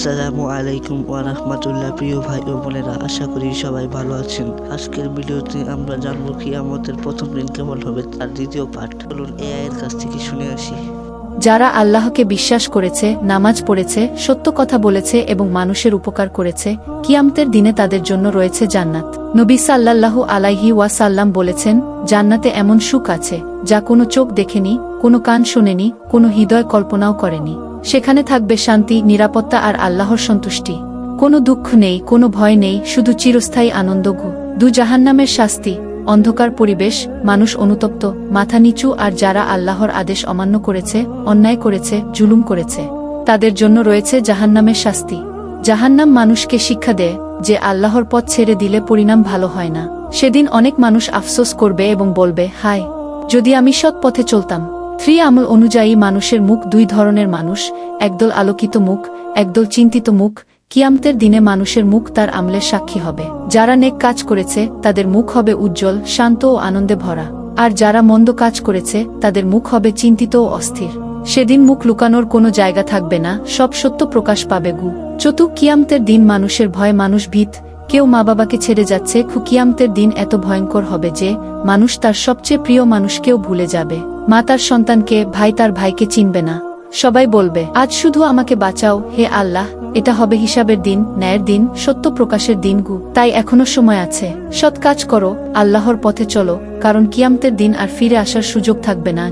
আসসালামু আলাইকুম ওয়া রাহমাতুল্লাহ। প্রিয় ভাই ও বোনেরা, আশা করি সবাই ভালো আছেন। আজকের ভিডিওতে আমরা জানবো কিয়ামতের প্রথম দিন কেমন হবে, তার দ্বিতীয় পার্ট। চলুন এআই এর কাছ থেকে শুনে আসি। যারা আল্লাহকে বিশ্বাস করেছে, নামাজ পড়েছে, সত্য কথা বলেছে এবং মানুষের উপকার করেছে, কিয়ামতের দিনে তাদের জন্য রয়েছে জান্নাত। নবী সাল্লাল্লাহু আলাইহি ওয়াসাল্লাম বলেছেন, জান্নাতে এমন সুখ আছে যা কোনো চোখ দেখেনি, কোনো কান শোনেনি, কোনো হৃদয় কল্পনাও করেনি। সেখানে থাকবে শান্তি, নিরাপত্তা আর আল্লাহর সন্তুষ্টি। কোনো দুঃখ নেই, কোনো ভয় নেই, শুধু চিরস্থায়ী আনন্দ। জাহান্নামের শাস্তি, অন্ধকার পরিবেশ, মানুষ অনুতপ্ত, মাথা নিচু, আর যারা আল্লাহর আদেশ অমান্য করেছে, অন্যায় করেছে, জুলুম করেছে, তাদের জন্য রয়েছে জাহান্নামের শাস্তি। জাহান্নাম মানুষকে শিক্ষা দেয় যে আল্লাহর পথ ছেড়ে দিলে পরিণাম ভালো হয় না। সেদিন অনেক মানুষ আফসোস করবে এবং বলবে, হায়, যদি আমি সৎ পথে চলতাম। আমল অনুযায়ী মানুষের মুখ দুই ধরনের মানুষ, একদল আলোকিত মুখ, একদল চিন্তিত মুখ। কিয়ামতের দিনে মানুষের মুখ তার আমলের সাক্ষী হবে। যারা নেক কাজ করেছে তাদের মুখ হবে উজ্জ্বল, শান্ত ও আনন্দে ভরা, আর যারা মন্দ কাজ করেছে তাদের মুখ হবে চিন্তিত ও অস্থির। সেদিন মুখ লুকানোর কোনো জায়গা থাকবে না, সব সত্য প্রকাশ পাবে। কিয়ামতের দিন মানুষের ভয়, মানুষ ভীত। কেউ মা বাবাকে ছেড়ে যাচ্ছে। কিয়ামতের দিন এত ভয়ঙ্কর হবে যে মানুষ তার সবচেয়ে প্রিয় মানুষকেও ভুলে যাবে। মা তার সন্তানকে, ভাই তার ভাইকে চিনবে না। সবাই বলবে, আজ শুধু আমাকে বাঁচাও হে আল্লাহ। এটা হবে হিসাবের দিন, ন্যায়ের দিন, সত্য প্রকাশের দিন। তাই এখনো সময় আছে। সৎ কাজ করো, আল্লাহর পথে চলো, কারণ কিয়ামতের দিন আর ফিরে আসার সুযোগ থাকবে না।